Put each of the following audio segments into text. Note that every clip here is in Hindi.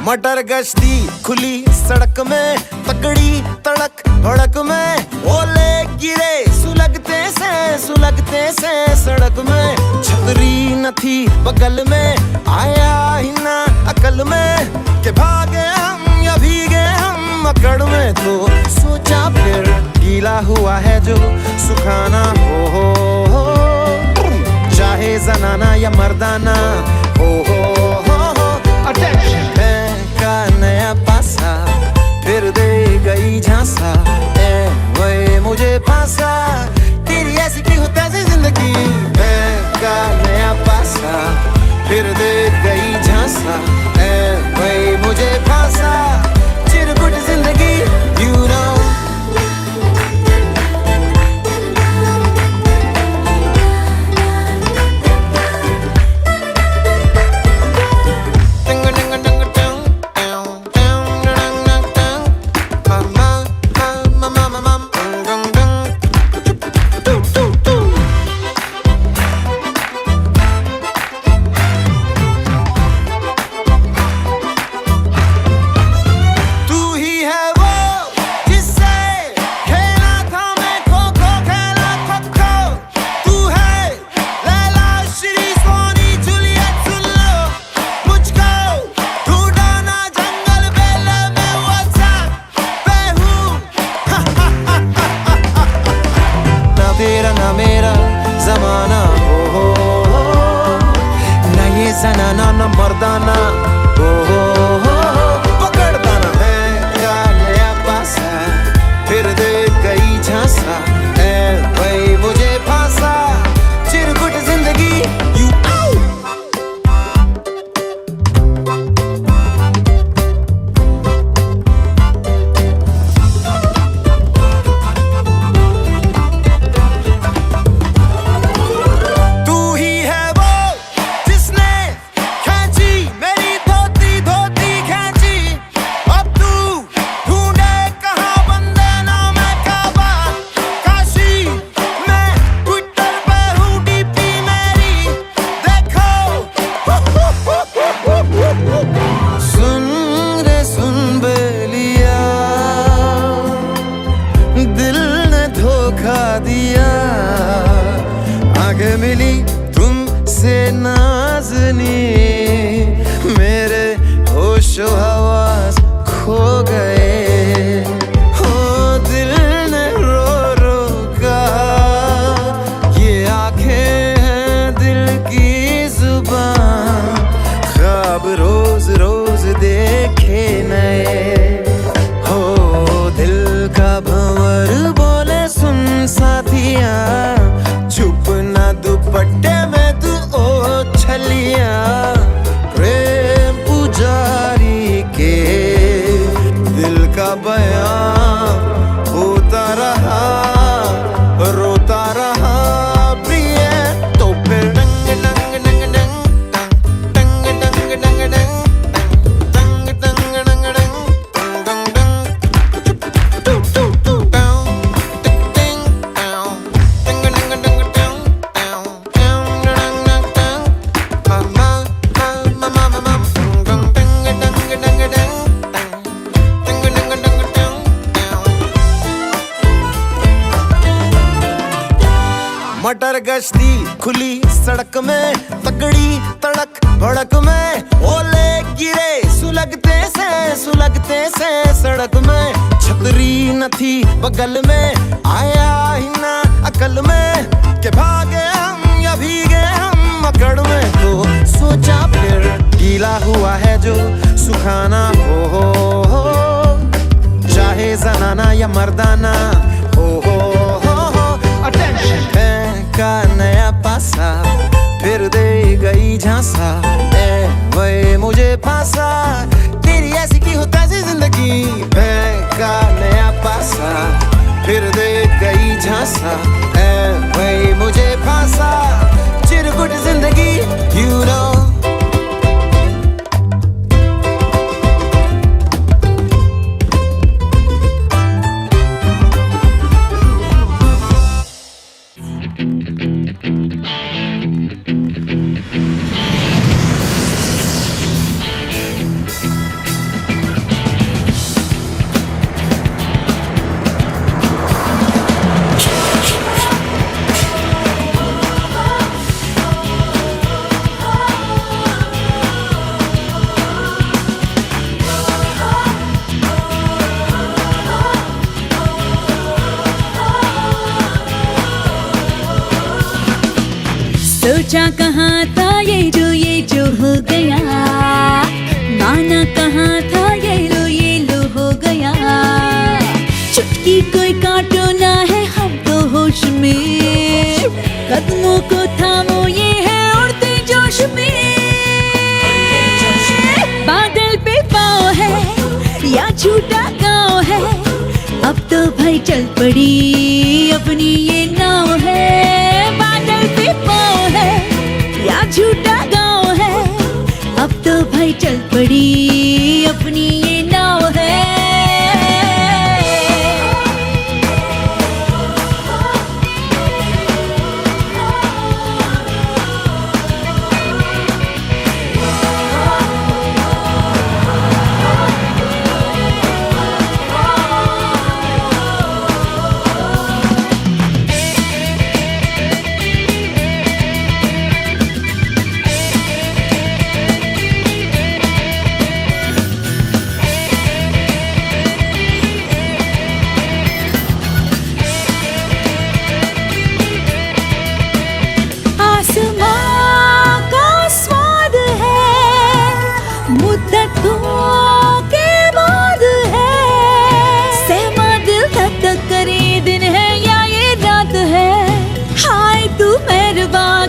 मटर गश्ती खुली सड़क में, तगड़ी तड़क भड़क में, ओले गिरे सुलगते से सड़क में। छतरी न थी बगल में, आया ही ना अकल में कि भागे हम या भीगे हम अकड़ में। तो सोचा फिर गीला हुआ है जो सुखाना हो, चाहे जनाना या मर्दाना हो। अटेंशन का नया पासा फिर दे गई झांसा, ए वही मुझे फांसा, तेरी ऐसी की हो तैसी जिंदगी। का नया पासा फिर दे गई झांसा, ए वही मुझे फांसा, चिरकुट जिंदगी you know। तेरा ना मेरा जमाना हो, ना ये जनाना ना मर्दाना हो। पकड़ता ना है का नया पासा फिर दे गई झांसा, ए वही मुझे फांसा, चिरकुट जिंदगी यू। दिया आगे मिली तुमसे नाज़नी, मेरे होशो हवास खो गए हो। दिल ने रो रो कहा ये आंखें हैं दिल की जुबान, ख्वाब रोज रोज देखे नए हो। दिल का भंवर बोले सुन साथिया, छुप ना दुपट्टे में तू ओ छलिया। प्रेम पुजारी के दिल का बयां होता रहा, रोता रहा प्रिय। तो फिर डंग डंग डंग डंग डंग डंग डंग डंग डंग डंग डंग डंग मटर गश्ती खुली सड़क में, तगड़ी तड़क भड़क में, ओले गिरे सुलगते से सड़क में। छतरी न थी बगल में, आया ही ना अकल में कि भागे हम या भीगे हम अकड़ में। तो सोचा फिर गीला हुआ है जो सुखाना हो, चाहे जनाना या मर्दाना हो। अटेंशन का नया पासा फिर दे गई झांसा, ए वही मुझे फांसा, तेरी ऐसी की हो तैसी जिंदगी। का नया पासा फिर दे गई झांसा, ए वही मुझे फांसा, चिरकुट जिंदगी you know। सोचा कहाँ था ये जो हो गया, माना कहाँ था ये लो हो गया। चुटकी कोई काटो ना है हम तो होश में, कदमों को थामो ये है उड़ते जोश में। बादल पे पाँव है या झूठा गाँव है, अब तो भाई चल पड़ी अपनी ये नाव है। बादल पे पाँव है या झूठा गाँव है, अब तो भाई चल पड़ी अपनी ये नाव है।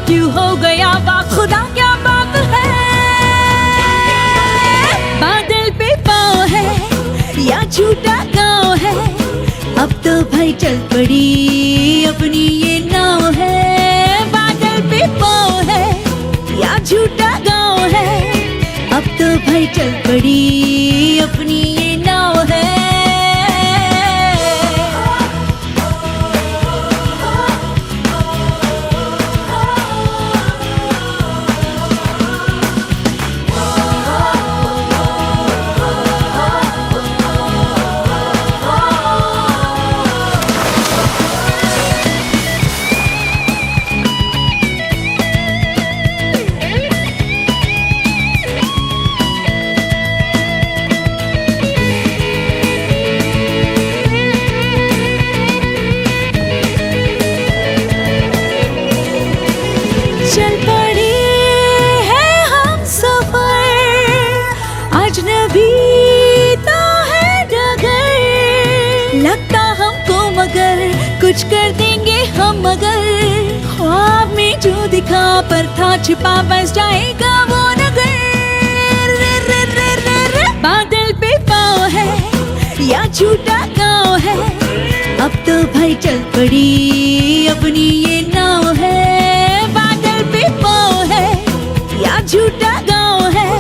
क्यों हो गया वाह खुदा क्या बात है। बादल पे पाँव है या झूठा गाँव है, अब तो भाई चल पड़ी अपनी ये नाव है। बादल पे पाँव है या झूठा गाँव है, अब तो भाई चल पड़ी अपनी ये नाव है। चल पड़े हैं हम सफर, अजनबी तो है डगर। लगता हमको मगर कुछ कर देंगे हम, मगर ख्वाब में जो दिखा पर था छिपा बस जाएगा वो नगर। बादल पे पाँव है या झूठा गाँव है, अब तो भाई चल पड़ी अपनी ये नाव है। या झूठा गाँव है,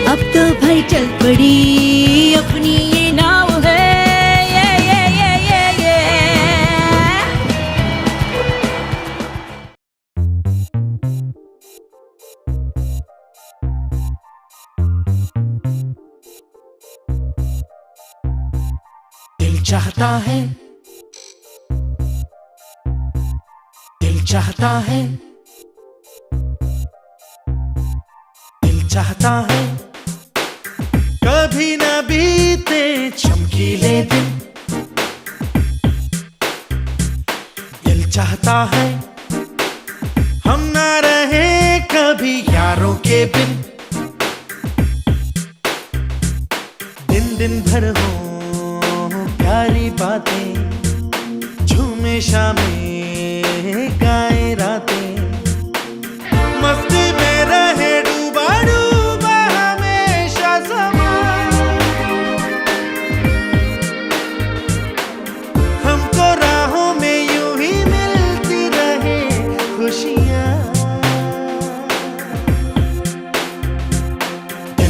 अब तो भाई चल पड़ी अपनी ये नाव है। दिल चाहता है, दिल चाहता है, चाहता है कभी न बीते चमकीले दिन। दिल चाहता है हम ना रहे कभी यारों के बिन। दिन दिन भर हो प्यारी बातें, झूमे शामें गाए रातें, मस्ती में रहे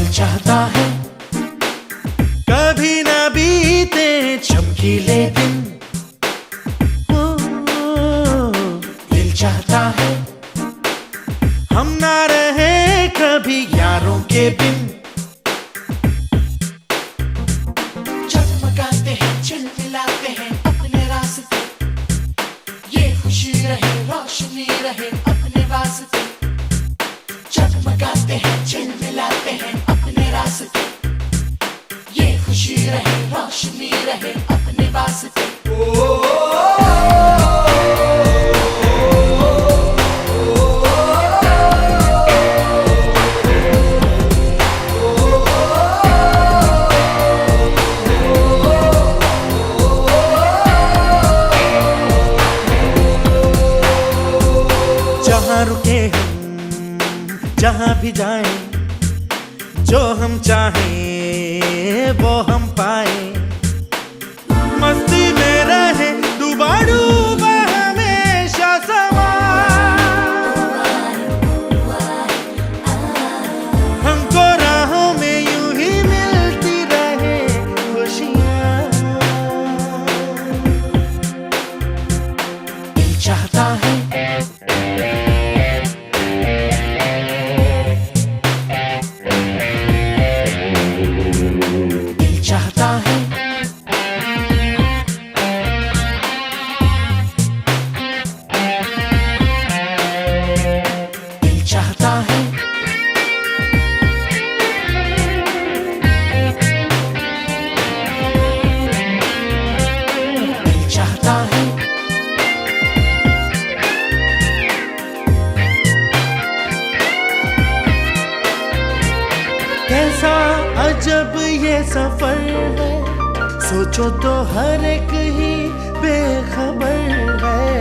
चाहता है कभी ना बीते चमकीले दिन। दिल चाहता है हम ना रहे कभी यारों के बिन। जगमगाते हैं चिलमिलाते हैं अपने रास्ते, ये खुशी रहे रोशनी रहे अपने वास्ते। जगमगाते हैं चिलमिलाते हैं अपने रास्ते, ये खुशी रहे रोशनी रहे अपने वास्ते। के हम जहाँ भी जाएं, जो हम चाहें वो हम पाए, मस्ती में रहे डूबा डूबा हमेशा समा, हमको राहों में यूं ही मिलती रहे खुशियाँ। दिल चाहता है चाहता है दिल चाहता है दिल चाहता है कैसा अजब ये सफर है, सोचो तो हर एक ही बेखबर है,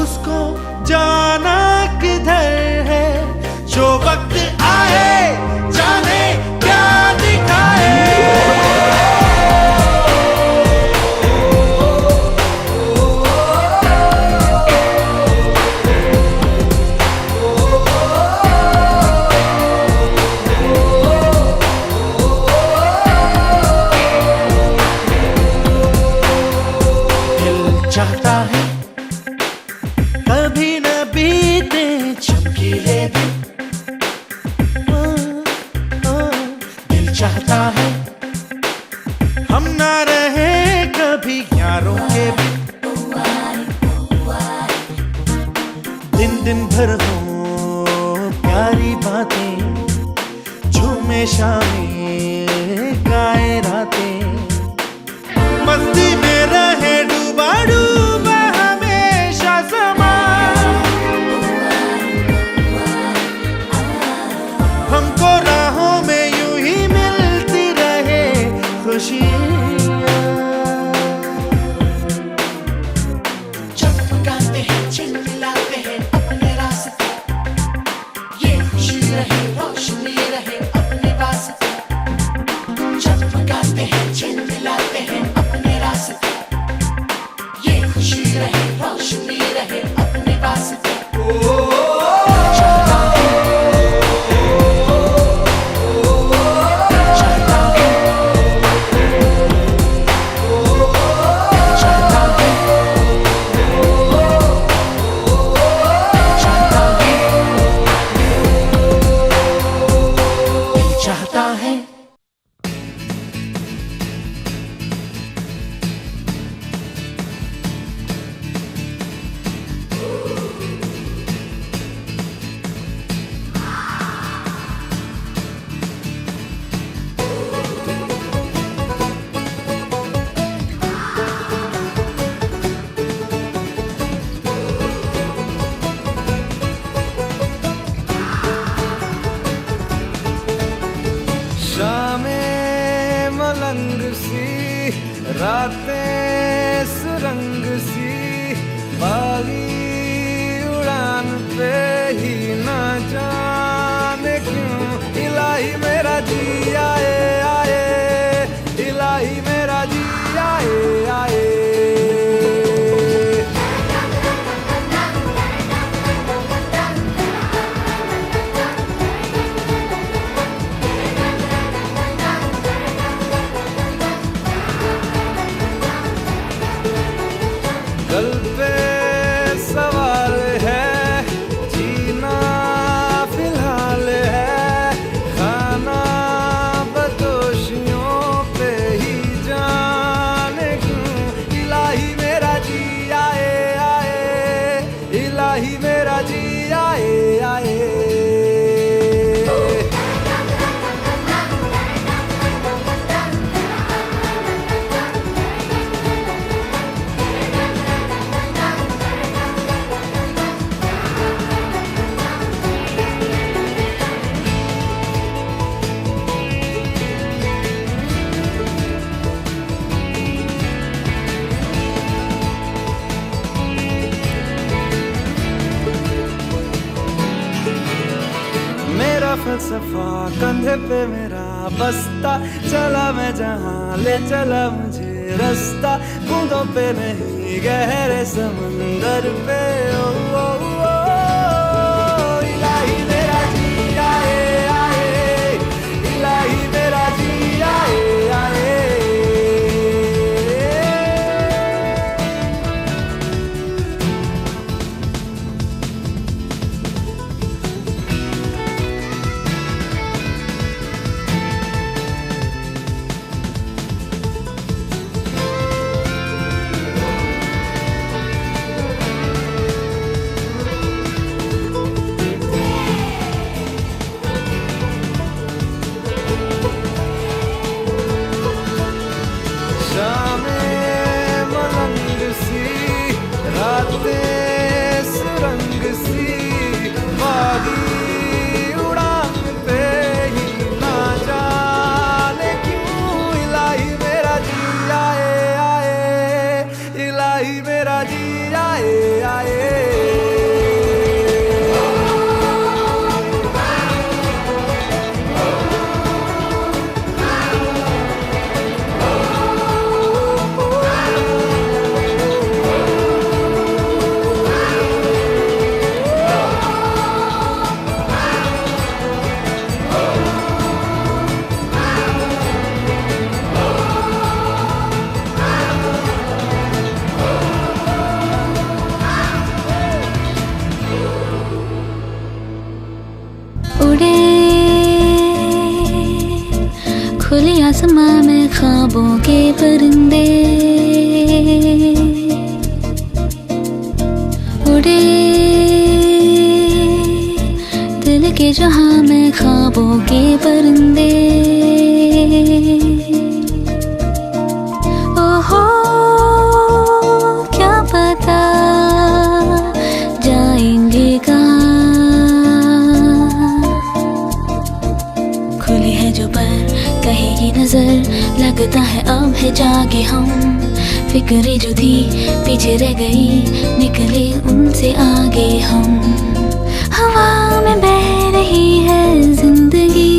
उसको जाना किधर है, जो वक्त आए जाने क्या दिखाए। चाहता है कभी न बीते चमकीले दिन, दिल चाहता है हम ना रहे कभी यारों के बिन, दिन दिन भर हो प्यारी बातें, झूमे शामें गाए रातें, मस्ती में रहे डूबा डूबा हमेशा समा, हमको राहों में यूं ही मिलती रहे खुशियाँ। चमकाते हैं चिल्लाते हैं अपने रास्ते, ये खुशी रहे रोशनी रहे अपने वास्ते, चमकाते हैं चिल्लाते हैं अपने रास्ते, ये खुशी रहे रोशनी रहे अपने वास्ते। चाहता है चाहता है चाहता है चाहता है चाहता है। शामें मलंग सी, रातें सुरंग सी, बागी उड़ान पे ही ना जाने क्यों इलाही मेरा जी आए आए, इलाही मेरा जी आए आए। मेरा फलसफा कंधे पे मेरा बस्ता, चला मैं जहाँ ले चला मुझे रास्ता, बूंदों पे नहीं गहरे समंदर पे। ओ, ओ, ओ, इलाही मेरा जी आए आए, इलाही मेरा जी आए आए। सुरंग सी बागी उड़ान पे ही ना जाने क्यों, इलाही मेरा जी आए आए, इलाही मेरा जी आए आए। उड़े खुले आसमां में ख्वाबों के परिंदे, उड़े दिल के जहां में ख्वाबों के परिंदे। ओहो क्या पता जाएंगे कहाँ, खुली है जो पर कहेगी नजर, लगता है अब है जागे हम, फिक्रें जो थी पीछे रह गई, निकले उनसे आगे हम। हवा में बह रही है जिंदगी,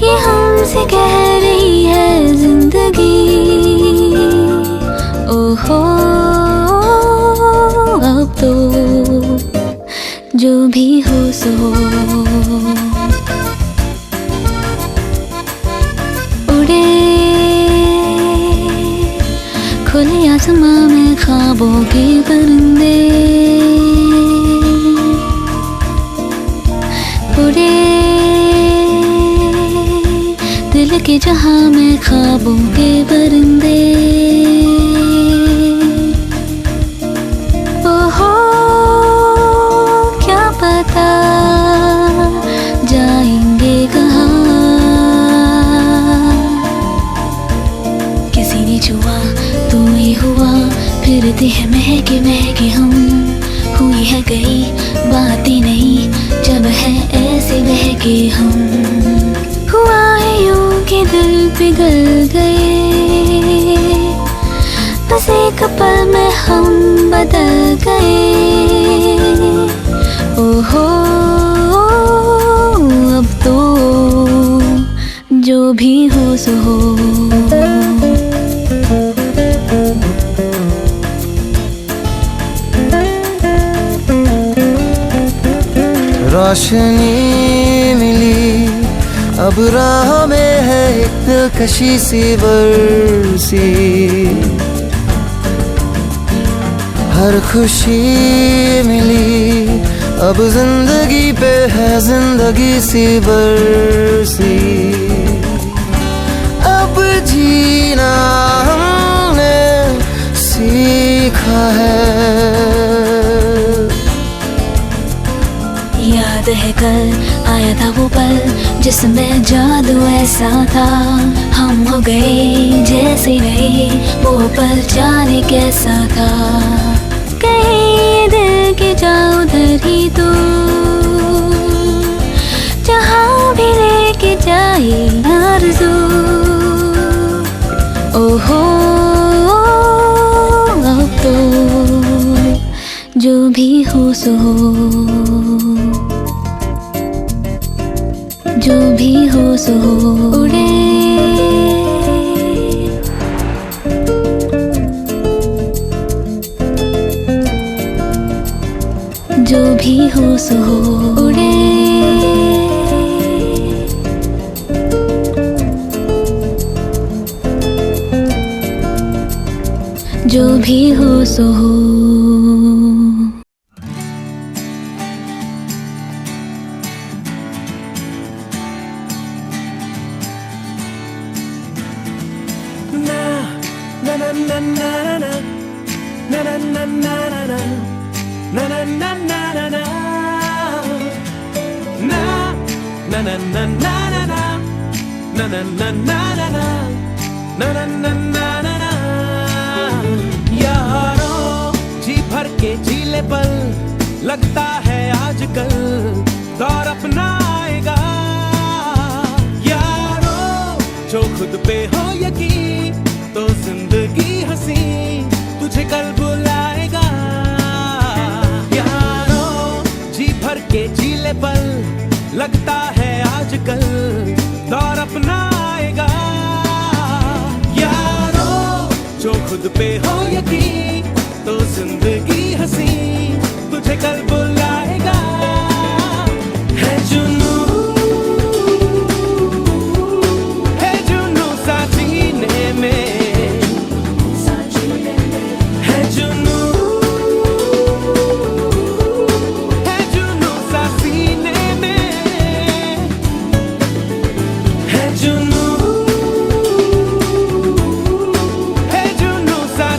ये हमसे कह रही है जिंदगी। ओहो अब तो जो भी हो सो, खुले आसमां में ख्वाबों के परिंदे, उड़े दिल के जहां में ख्वाबों के परिंदे। ओहो क्या पता जाएंगे कहाँ, किसी ने छुआ तू ही हुआ, फिरते हैं महके महके हम, हुई है गई बात ही नहीं जब है ऐसे बहके हम। हुआ है यूं कि दिल पिघल गए, बस एक पल में हम बदल गए। ओहो अब तो जो भी हो सो हो। रोशनी मिली अब राह में है एक दिलकशी सी बरसी, हर खुशी मिली अब जिंदगी पे है जिंदगी सी बरसी। अब जीना हमने सीखा है, याद है कल आया था वो पल जिसमें जादू ऐसा था, हम हो गए जैसे नहीं वो पल जाने कैसा था। कहीं दिल के जाओ उधर ही तो, जहाँ भी लेके जाए आरज़ू। ओहो अब तो जो भी हो सो हो। जो भी हो सो हो उड़े, जो भी हो सो हो उड़े, जो भी हो सो हो। यारों जी भर के जीले पल, लगता है आजकल दौर अपना आएगा। यारों जो खुद पे हो यकीन, तो जिंदगी हंसी तुझे कल बुलाएगा। यारों जी भर के जीले पल, लगता है आजकल दौर अपना आएगा। यारों जो खुद पे हो यकीन, तो जिंदगी हंसी तुझे कल बुलाएगा। है जुनू सा जीने में, है जुनू सा सीने में, है जुनू सा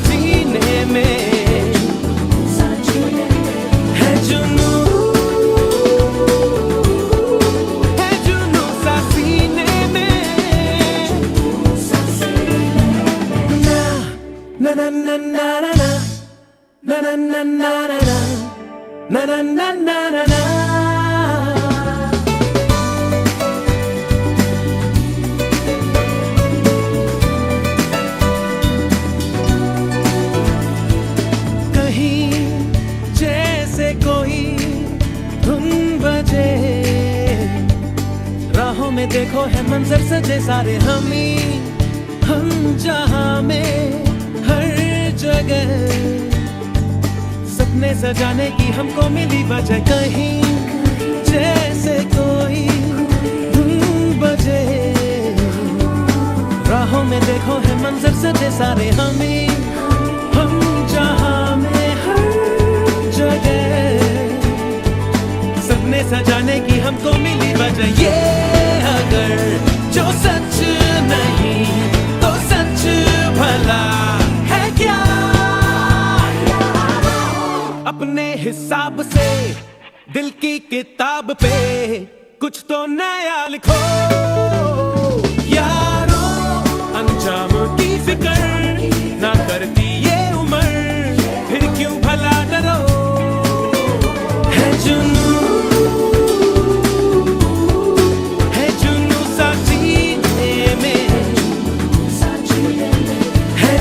जीने में, है जुनू सा सीने में। ना ना ना ना ना ना ना ना ना ना ना ना ना ना ना। कहीं जैसे कोई धुन बजे, राहों में देखो है मंजर सजे सारे हम जहां में हर जगह, सपने सजाने की हमको मिली वजह। कहीं जैसे कोई धुन बजे, राहों में देखो है मंजर सजे सारे हम जहां में हर जगह, सपने सजाने की हमको मिली वजह। ये अगर जो सच नहीं तो सच भला है क्या? अपने हिसाब से दिल की किताब पे कुछ तो नया लिखो। यारों अंजाम की फिक्र ना करती ये उम्र, फिर क्यों भला डरो। है जुनू सा जीने में, है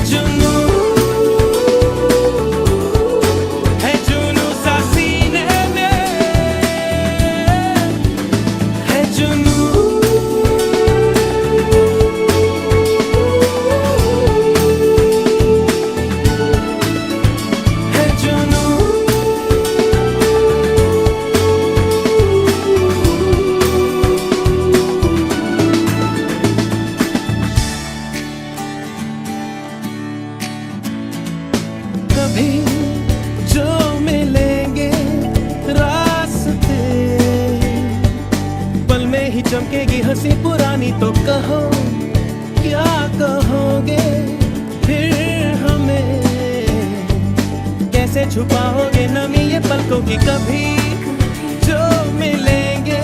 जुनू सा सीने में, है जुनू कभी जो मिलेंगे रास्ते, पल में ही चमकेगी हंसी पुरानी। तो कहो क्या कहोगे फिर हमें, कैसे छुपाओगे नमी ये पलकों की। कभी जो मिलेंगे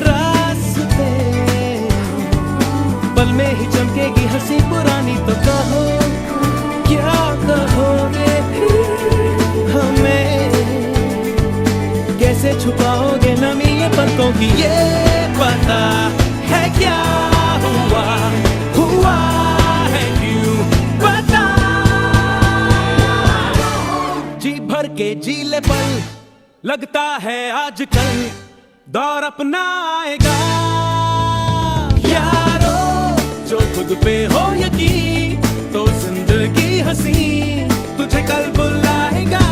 रास्ते, पल में ही चमकेगी हंसी पुरानी। तो कहो क्या कहोगे हमें, कैसे छुपाओगे नमी ये पलकों की। ये पता है क्या हुआ है क्यों बता। जी भर के जीले पल, लगता है आजकल दौर अपना आएगा। यारो जो खुद पे हो यकीन तो जिंदगी हंसी तुझे कल बुलाएगा।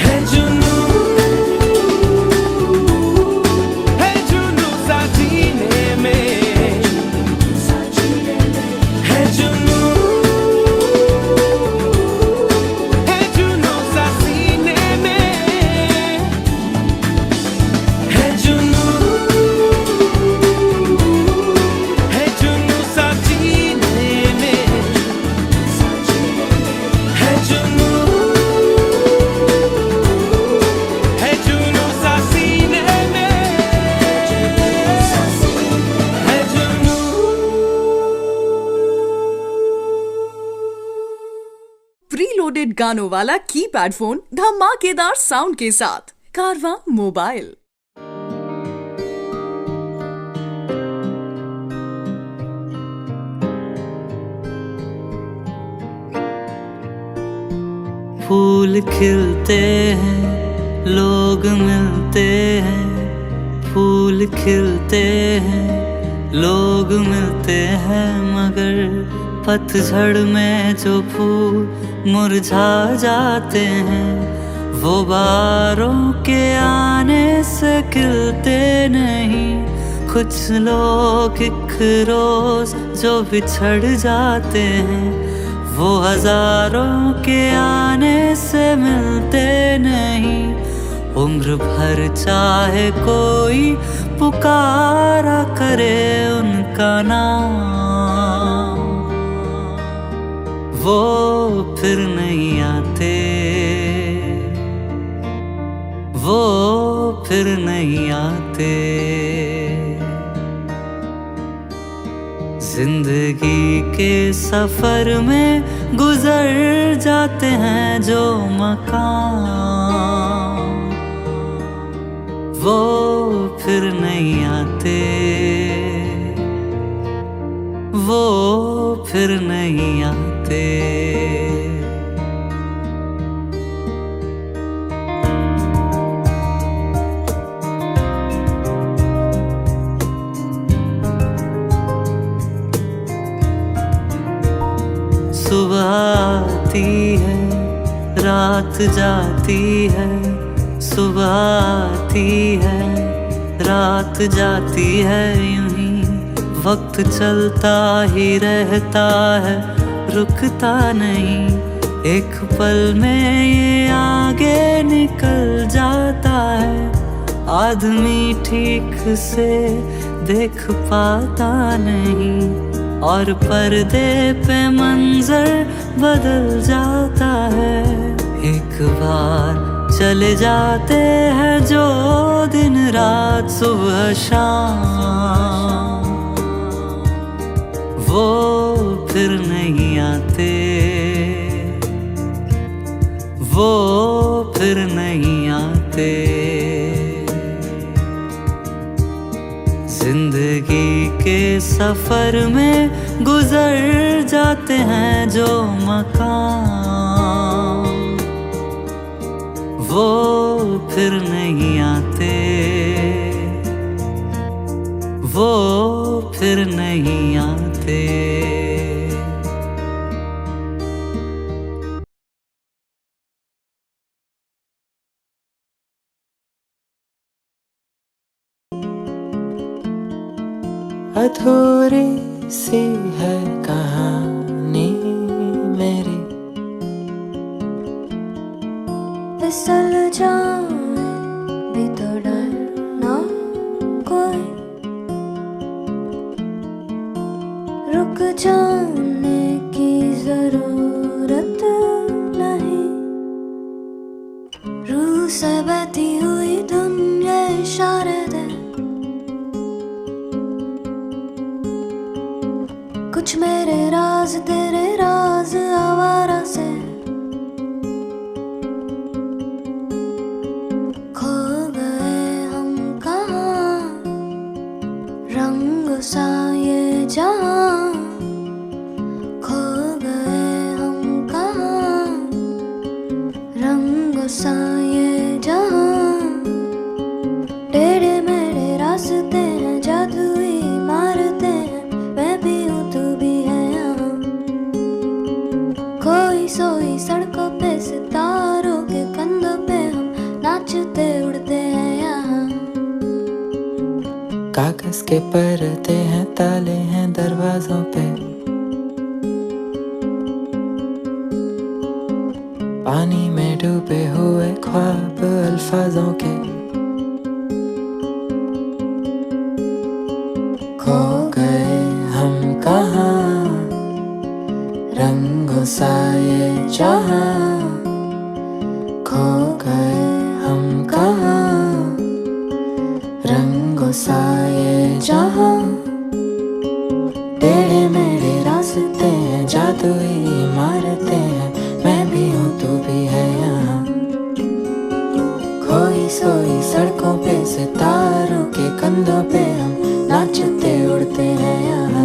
है जुनू सा जीने में, है जुनू सा सीने में, है जुनू सा जीने में, है जुनू सा सीने में, है जुनू। प्रीलोडेड गानों वाला कीपैड फोन धमाकेदार साउंड के साथ कारवां मोबाइल। फूल खिलते हैं, लोग मिलते हैं, फूल खिलते हैं, लोग मिलते हैं, मगर पतझड़ में जो फूल मुरझा जाते हैं वो बारों के आने से खिलते नहीं। कुछ लोग एक रोज जो बिछड़ जाते हैं वो हजारों के आने से मिलते नहीं। उम्र भर चाहे कोई पुकारा करे उनका नाम, वो फिर नहीं आते, वो फिर नहीं आते। जिंदगी के सफर में गुजर जाते हैं जो मकाम, वो फिर नहीं आते, वो फिर नहीं आते। सुबह आती है, रात जाती है, सुबह आती है, रात जाती है, यूं ही वक्त चलता ही रहता है, रुकता नहीं। एक पल में ये आगे निकल जाता है, आदमी ठीक से देख पाता नहीं, और पर्दे पे मंजर बदल जाता है। एक बार चले जाते हैं जो दिन रात सुबह शाम, वो फिर नहीं आते, वो फिर नहीं आते। जिंदगी के सफर में गुजर जाते हैं जो मकाम, वो फिर नहीं आते, वो फिर नहीं आते। अधूरी सी है कहानी मेरी, फिसल जाऊं भी तो डर ना कोई, रुक जाने की जरूरत नहीं। रूह से बहती हुई दुनिया इशारे दे, कुछ मेरे राज तेरे राज आवारा से खो गए हम कहाँ, रंग सा ये जहाँ खो गए हम कहाँ, रंग सा ये जहाँ। टेढ़े मेढ़े रास्ते हैं जादुई माया कागज के पर्दे हैं, ताले हैं दरवाजों पे, पानी में डूबे हुए ख्वाब अल्फाजों के। खो गए हम कहाँ, रंगों सा ये जहाँ, खो गए हम कहाँ, रंगों सा ये जहाँ। टेढ़े मेढ़े रास्ते हैं, जादुई इमारतें हैं, मैं भी हूँ तू भी है यहाँ। खोई सोई सड़कों पे सितारों के कंधों पे हम नाचते उड़ते हैं यहाँ।